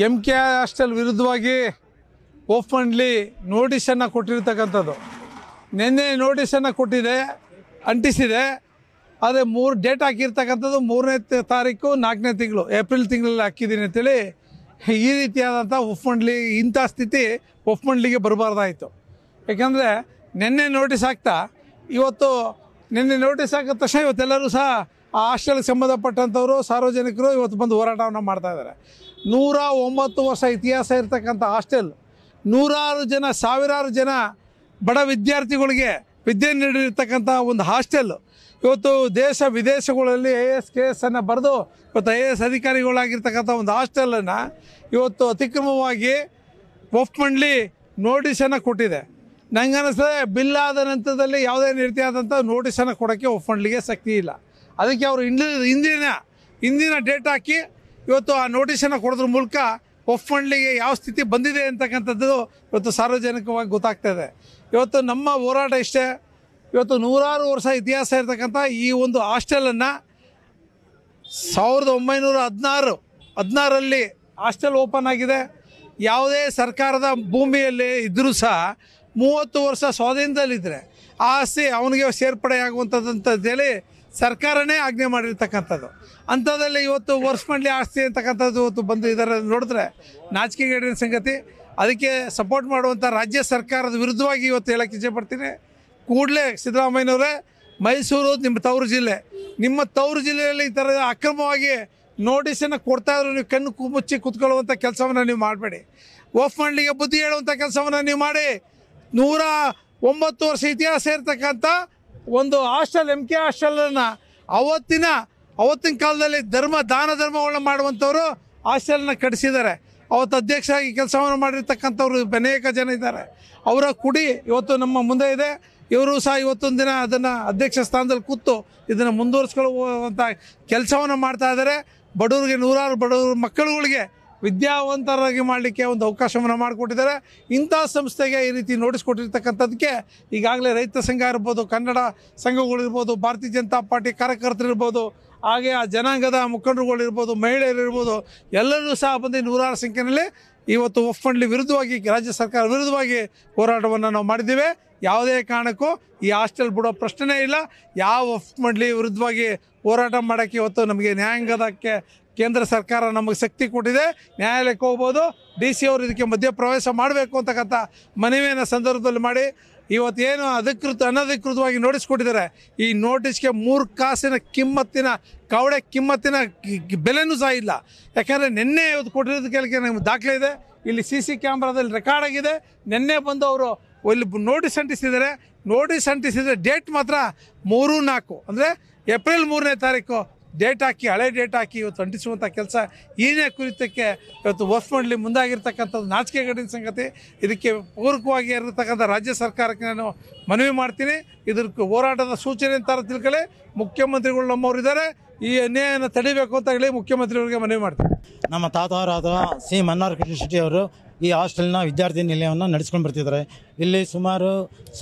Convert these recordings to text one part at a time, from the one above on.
MK hostel ವಿರುದ್ಧವಾಗಿ openly ನೋಟಿಸನ್ನು ಕೊಟ್ಟಿರ್ತಕ್ಕಂಥದ್ದು. ನಿನ್ನೆ ನೋಟಿಸನ್ನು ಕೊಟ್ಟಿದೆ, ಅಂಟಿಸಿದೆ. ಅದೇ 3 ಡೇಟ್ ಹಾಕಿರ್ತಕ್ಕಂಥದ್ದು 3ನೇ ತಾರೀಕು 4ನೇ ತಿಂಗಳು ಏಪ್ರಿಲ್ ತಿಂಗಳಲ್ಲಿ ಹಾಕಿದ್ದೀನಿ ಅಂತೇಳಿ. ಈ ರೀತಿಯಾದಂಥ ಒಪ್ಪಂಡ್ಲಿ ಇಂಥ ಸ್ಥಿತಿ ಒಪ್ಪಂಡ್ಲಿಗೆ ಬರಬಾರ್ದಾಯಿತು. ಯಾಕಂದರೆ ನಿನ್ನೆ ನೋಟಿಸ್ ಹಾಕ್ತಾ ನಿನ್ನೆ ನೋಟಿಸ್ ಹಾಕಿದ ತಕ್ಷಣ ಇವತ್ತೆಲ್ಲರೂ ಸಹ ಆ ಹಾಸ್ಟೆಲ್ಗೆ ಸಂಬಂಧಪಟ್ಟಂಥವರು ಸಾರ್ವಜನಿಕರು ಇವತ್ತು ಬಂದು ಹೋರಾಟವನ್ನು ಮಾಡ್ತಾಯಿದ್ದಾರೆ. 109 ವರ್ಷ ಇತಿಹಾಸ ಇರ್ತಕ್ಕಂಥ ಹಾಸ್ಟೆಲ್, ಸಾವಿರಾರು ಜನ ಬಡ ವಿದ್ಯಾರ್ಥಿಗಳಿಗೆ ವಿದ್ಯೆ ನೀಡಿರ್ತಕ್ಕಂಥ ಒಂದು ಹಾಸ್ಟೆಲ್ಲು ಇವತ್ತು ದೇಶ ವಿದೇಶಗಳಲ್ಲಿ AS KS ಅನ್ನು ಬರೆದು ಇವತ್ತು IAS ಅಧಿಕಾರಿಗಳಾಗಿರ್ತಕ್ಕಂಥ ಒಂದು ಹಾಸ್ಟೆಲನ್ನು ಇವತ್ತು ಅತಿಕ್ರಮವಾಗಿ ಒಪ್ಪಂಡ್ಲಿ ನೋಟಿಸನ್ನು ಕೊಟ್ಟಿದೆ. ನಂಗೆ ಅನ್ನಿಸ್ತದೆ ಬಿಲ್ ಆದ ನಂತರದಲ್ಲಿ ಯಾವುದೇ ರೀತಿಯಾದಂಥ ನೋಟಿಸನ್ನು ಕೊಡೋಕ್ಕೆ ಒಪ್ಪಂಡ್ಲಿಗೆ ಶಕ್ತಿ ಇಲ್ಲ. ಅದಕ್ಕೆ ಅವರು ಹಿಂದಿನ ಡೇಟ್ ಹಾಕಿ ಇವತ್ತು ಆ ನೋಟಿಸನ್ನು ಕೊಡೋದ್ರ ಮೂಲಕ ಒಪ್ಪಂಡ್ಲಿಗೆ ಯಾವ ಸ್ಥಿತಿ ಬಂದಿದೆ ಅಂತಕ್ಕಂಥದ್ದು ಇವತ್ತು ಸಾರ್ವಜನಿಕವಾಗಿ ಗೊತ್ತಾಗ್ತಾಯಿದೆ. ಇವತ್ತು ನಮ್ಮ ಹೋರಾಟ ಇಷ್ಟೇ. ಇವತ್ತು 100 ವರ್ಷ ಇತಿಹಾಸ ಇರತಕ್ಕಂಥ ಈ ಒಂದು ಹಾಸ್ಟೆಲನ್ನು 1916ರಲ್ಲಿ ಹಾಸ್ಟೆಲ್ ಓಪನ್ ಆಗಿದೆ. ಯಾವುದೇ ಸರ್ಕಾರದ ಭೂಮಿಯಲ್ಲಿ ಇದ್ದರೂ ಸಹ 30 ವರ್ಷ ಸ್ವಾಧೀನದಲ್ಲಿದ್ದರೆ ಆ ಆಸ್ತಿ ಅವನಿಗೆ ಸೇರ್ಪಡೆಯಾಗುವಂಥದ್ದಂಥದ್ದೇಳಿ ಸರ್ಕಾರನೇ ಆಜ್ಞೆ ಮಾಡಿರ್ತಕ್ಕಂಥದ್ದು. ಅಂಥದ್ದಲ್ಲಿ ಇವತ್ತು ವರ್ಷಮಂಡ್ಲಿ ಆಸ್ತಿ ಅಂತಕ್ಕಂಥದ್ದು ಇವತ್ತು ಬಂದು ಇದರ ನೋಡಿದ್ರೆ ನಾಚಿಕೆಗೇಡಿನ ಸಂಗತಿ. ಅದಕ್ಕೆ ಸಪೋರ್ಟ್ ಮಾಡುವಂಥ ರಾಜ್ಯ ಸರ್ಕಾರದ ವಿರುದ್ಧವಾಗಿ ಇವತ್ತು ಹೇಳೋಕ್ಕೆ ಇಚ್ಛೆಪಡ್ತೀನಿ. ಕೂಡಲೇ ಸಿದ್ದರಾಮಯ್ಯನವರೇ, ಮೈಸೂರು ನಿಮ್ಮ ತವರು ಜಿಲ್ಲೆ, ನಿಮ್ಮ ತವರು ಜಿಲ್ಲೆಯಲ್ಲಿ ಈ ಥರದ ಅಕ್ರಮವಾಗಿ ನೋಟಿಸನ್ನು ಕೊಡ್ತಾಯಿದ್ರು. ನೀವು ಕಣ್ಣು ಮುಚ್ಚಿ ಕೂತ್ಕೊಳ್ಳುವಂಥ ಕೆಲಸವನ್ನು ನೀವು ಮಾಡಬೇಡಿ. ಒಪ್ಪಂಡ್ಲಿಗೆ ಬುದ್ಧಿ ಹೇಳುವಂಥ ಕೆಲಸವನ್ನು ನೀವು ಮಾಡಿ. 109 ವರ್ಷ ಇತಿಹಾಸ ಇರ್ತಕ್ಕಂಥ ಒಂದು ಹಾಸ್ಟೆಲ್ MK ಹಾಸ್ಟೆಲನ್ನು ಅವತ್ತಿನ ಕಾಲದಲ್ಲಿ ದಾನ ಧರ್ಮಗಳನ್ನ ಮಾಡುವಂಥವ್ರು ಹಾಸ್ಟೆಲನ್ನ ಕಟ್ಟಿಸಿದ್ದಾರೆ. ಅವತ್ತು ಅಧ್ಯಕ್ಷರಾಗಿ ಕೆಲಸವನ್ನು ಮಾಡಿರ್ತಕ್ಕಂಥವ್ರು ಅನೇಕ ಜನ ಇದ್ದಾರೆ. ಅವರ ಕುಡಿ ಇವತ್ತು ನಮ್ಮ ಮುಂದೆ ಇದೆ. ಇವರು ಸಹ ಇವತ್ತೊಂದು ದಿನ ಅದನ್ನು ಅಧ್ಯಕ್ಷ ಸ್ಥಾನದಲ್ಲಿ ಕೂತು ಇದನ್ನು ಮುಂದುವರಿಸ್ಕೊಳ್ಳುವಂಥ ಕೆಲಸವನ್ನು ಮಾಡ್ತಾ ಇದ್ದಾರೆ. ಬಡವರಿಗೆ ಬಡವ್ರ ಮಕ್ಕಳುಗಳಿಗೆ ವಿದ್ಯಾವಂತರಾಗಿ ಮಾಡಲಿಕ್ಕೆ ಒಂದು ಅವಕಾಶವನ್ನು ಮಾಡಿಕೊಟ್ಟಿದ್ದಾರೆ. ಇಂಥ ಸಂಸ್ಥೆಗೆ ಈ ರೀತಿ ನೋಟಿಸ್ ಕೊಟ್ಟಿರ್ತಕ್ಕಂಥದ್ದಕ್ಕೆ ಈಗಾಗಲೇ ರೈತ ಸಂಘ ಇರ್ಬೋದು, ಕನ್ನಡ ಸಂಘಗಳಿರ್ಬೋದು, ಭಾರತೀಯ ಜನತಾ ಪಾರ್ಟಿ ಕಾರ್ಯಕರ್ತರಿರ್ಬೋದು, ಹಾಗೆ ಆ ಜನಾಂಗದ ಮುಖಂಡರುಗಳಿರ್ಬೋದು, ಮಹಿಳೆಯರಿರ್ಬೋದು, ಎಲ್ಲರೂ ಸಹ ಬಂದು 100 ಸಂಖ್ಯೆಯಲ್ಲಿ ಇವತ್ತು ಒಪ್ಪಂಡ್ಲಿ ವಿರುದ್ಧವಾಗಿ ರಾಜ್ಯ ಸರ್ಕಾರ ವಿರುದ್ಧವಾಗಿ ಹೋರಾಟವನ್ನು ನಾವು ಮಾಡಿದ್ದೇವೆ. ಯಾವುದೇ ಕಾರಣಕ್ಕೂ ಈ ಹಾಸ್ಟೆಲ್ ಬಿಡೋ ಪ್ರಶ್ನೆನೇ ಇಲ್ಲ. ಯಾವ ಒಪ್ಪಂಡ್ಲಿ ವಿರುದ್ಧವಾಗಿ ಹೋರಾಟ ಮಾಡೋಕ್ಕೆ ಇವತ್ತು ನಮಗೆ ನ್ಯಾಯಾಂಗದಕ್ಕೆ ಕೇಂದ್ರ ಸರ್ಕಾರ ನಮಗೆ ಶಕ್ತಿ ಕೊಟ್ಟಿದೆ. ನ್ಯಾಯಾಲಯಕ್ಕೆ ಹೋಗ್ಬೋದು. DC ಅವರು ಇದಕ್ಕೆ ಮಧ್ಯಪ್ರವೇಶ ಮಾಡಬೇಕು ಅಂತಕ್ಕಂಥ ಮನವಿಯನ್ನು ಸಂದರ್ಭದಲ್ಲಿ ಮಾಡಿ ಇವತ್ತೇನು ಅನಧಿಕೃತವಾಗಿ ನೋಟಿಸ್ ಕೊಟ್ಟಿದ್ದಾರೆ. ಈ ನೋಟಿಸ್ಗೆ 3 ಕಾಸಿನ ಕವಡೆ ಕಿಮ್ಮತ್ತಿನ ಬೆಲೆನೂ ಸಹ ಇಲ್ಲ. ಯಾಕಂದರೆ ನಿನ್ನೆ ಇವತ್ತು ಕೊಟ್ಟಿರೋದು ಕೆಲಕ್ಕೆ ನಮಗೆ ದಾಖಲೆ ಇದೆ. ಇಲ್ಲಿ CC ಕ್ಯಾಮ್ರಾದಲ್ಲಿ ರೆಕಾರ್ಡ್ ಆಗಿದೆ. ನಿನ್ನೆ ಬಂದು ಅವರು ಇಲ್ಲಿ ನೋಟಿಸ್ ಅಂಟಿಸಿದರೆ ಡೇಟ್ ಮಾತ್ರ 3-4 ಅಂದರೆ ಏಪ್ರಿಲ್ 3ನೇ ತಾರೀಕು ಡೇಟ್ ಹಾಕಿ, ಹಳೆ ಡೇಟ್ ಹಾಕಿ ಇವತ್ತು ಅಂಟಿಸುವಂಥ ಕೆಲಸ ಏನೇ ಕುರಿತಕ್ಕೆ ಇವತ್ತು ಒಪ್ಪಂಡ್ಲಿ ಮುಂದಾಗಿರ್ತಕ್ಕಂಥದ್ದು ನಾಚಿಕೆಗೇಡಿನ ಸಂಗತಿ. ಇದಕ್ಕೆ ಪೂರಕವಾಗಿ ಇರತಕ್ಕಂಥ ರಾಜ್ಯ ಸರ್ಕಾರಕ್ಕೆ ನಾನು ಮನವಿ ಮಾಡ್ತೀನಿ. ಇದಕ್ಕೆ ಹೋರಾಟದ ಸೂಚನೆ ಅಂತ ತಿಳ್ಕೊಳ್ಳಿ. ಮುಖ್ಯಮಂತ್ರಿಗಳು ನಮ್ಮವ್ರು ಇದ್ದಾರೆ, ಈ ಅನ್ಯಾಯನ ತಡಿಬೇಕು ಅಂತ ಹೇಳಿ ಮುಖ್ಯಮಂತ್ರಿಗಳಿಗೆ ಮನವಿ ಮಾಡ್ತೀನಿ. ನಮ್ಮ ತಾತವರಾದ ಸಿ ಮನ್ನಾರ್ ಕೃಷ್ಣ ಶೆಟ್ಟಿ ಅವರು ಈ ಹಾಸ್ಟೆಲ್ನ ವಿದ್ಯಾರ್ಥಿ ನಿಲಯವನ್ನು ನಡೆಸ್ಕೊಂಡು ಬರ್ತಿದ್ದಾರೆ. ಇಲ್ಲಿ ಸುಮಾರು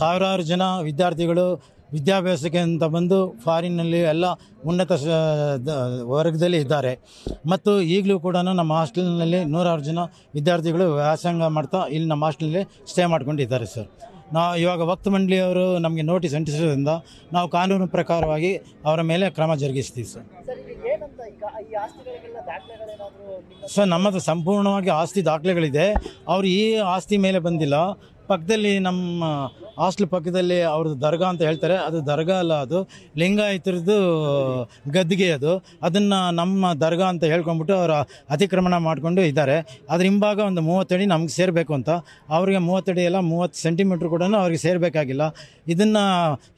ಸಾವಿರಾರು ಜನ ವಿದ್ಯಾರ್ಥಿಗಳು ವಿದ್ಯಾಭ್ಯಾಸಕ್ಕೆ ಅಂತ ಬಂದು ಫಾರಿನ್ನಲ್ಲಿ ಎಲ್ಲ ಉನ್ನತ ವರ್ಗದಲ್ಲಿ ಇದ್ದಾರೆ. ಮತ್ತು ಈಗಲೂ ಕೂಡ ನಮ್ಮ ಹಾಸ್ಟೆಲ್ನಲ್ಲಿ 100 ಜನ ವಿದ್ಯಾರ್ಥಿಗಳು ವ್ಯಾಸಂಗ ಮಾಡ್ತಾ ಇಲ್ಲಿ ನಮ್ಮ ಹಾಸ್ಟೆಲಲ್ಲಿ ಸ್ಟೇ ಮಾಡ್ಕೊಂಡಿದ್ದಾರೆ ಸರ್. ಇವಾಗ ವಕ್ಫ್ ಮಂಡಳಿಯವರು ನಮಗೆ ನೋಟಿಸ್ ಅಂಟಿಸೋದ್ರಿಂದ ನಾವು ಕಾನೂನು ಪ್ರಕಾರವಾಗಿ ಅವರ ಮೇಲೆ ಕ್ರಮ ಜರುಗಿಸ್ತೀವಿ ಸರ್. ಸರ್ ನಮ್ಮದು ಸಂಪೂರ್ಣವಾಗಿ ಆಸ್ತಿ ದಾಖಲೆಗಳಿದೆ. ಅವರು ಈ ಆಸ್ತಿ ಮೇಲೆ ಬಂದಿಲ್ಲ. ಪಕ್ಕದಲ್ಲಿ ನಮ್ಮ ಹಾಸ್ಟೆಲ್ ಪಕ್ಕದಲ್ಲಿ ಅವ್ರದ್ದು ದರ್ಗಾ ಅಂತ ಹೇಳ್ತಾರೆ. ಅದು ದರ್ಗಾ ಅಲ್ಲ, ಅದು ಲಿಂಗಾಯತರದ್ದು ಗದ್ದಿಗೆ. ಅದನ್ನು ನಮ್ಮ ದರ್ಗಾ ಅಂತ ಹೇಳ್ಕೊಂಡ್ಬಿಟ್ಟು ಅವರು ಅತಿಕ್ರಮಣ ಮಾಡಿಕೊಂಡು ಇದ್ದಾರೆ. ಅದ್ರ ಹಿಂಭಾಗ ಒಂದು 30 ಅಡಿ ನಮ್ಗೆ ಸೇರಬೇಕು ಅಂತ. ಅವರಿಗೆ 30 ಅಡಿ ಎಲ್ಲ 30 ಸೆಂಟಿಮೀಟ್ರ್ ಕೂಡ ಅವ್ರಿಗೆ ಸೇರಬೇಕಾಗಿಲ್ಲ. ಇದನ್ನು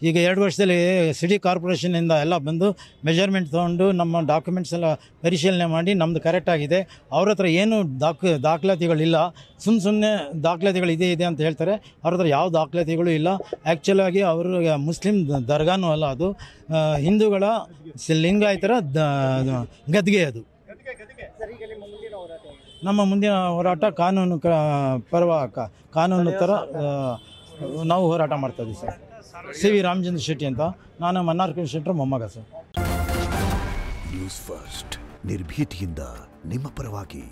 ಈಗ 2 ವರ್ಷದಲ್ಲಿ ಸಿಟಿ ಕಾರ್ಪೊರೇಷನಿಂದ ಎಲ್ಲ ಬಂದು ಮೆಜರ್ಮೆಂಟ್ ತೊಗೊಂಡು ನಮ್ಮ ಡಾಕ್ಯುಮೆಂಟ್ಸ್ ಎಲ್ಲ ಪರಿಶೀಲನೆ ಮಾಡಿ ನಮ್ಮದು ಕರೆಕ್ಟಾಗಿದೆ. ಅವ್ರ ಹತ್ರ ಏನು ದಾಖಲಾತಿಗಳಿಲ್ಲ. ಸುಮ್ಮನೆ ದಾಖಲಾತಿಗಳು ಇದೆ ಅಂತ ಹೇಳ್ತಾರೆ. ಅವ್ರ ಹತ್ರ ಯಾವ ದಾಖಲಾತಿಗಳು ಇಲ್ಲ. ಆ್ಯಕ್ಚುಲಾಗಿ ಅವರು ಮುಸ್ಲಿಂ ದರ್ಗಾನೂ ಅಲ್ಲ, ಅದು ಹಿಂದೂಗಳ ಲಿಂಗಾಯತರ ಗದ್ಗೆ. ಅದು ನಮ್ಮ ಮುಂದಿನ ಹೋರಾಟ ಕಾನೂನು ಕಾನೂನು ಥರ ನಾವು ಹೋರಾಟ ಮಾಡ್ತಾ ಇದ್ದೀವಿ ಸರ್. CV ರಾಮಚಂದ್ರ ಶೆಟ್ಟಿ ಅಂತ. ನಾನು ಮನ್ನಾರ್ ಕೃಷ್ಣ ಶೆಟ್ಟರ ಮೊಮ್ಮಗ ಸರ್. ನ್ಯೂಸ್ ಫಸ್ಟ್ ನಿರ್ಭೀತಿಯಿಂದ ನಿಮ್ಮ ಪರವಾಗಿ.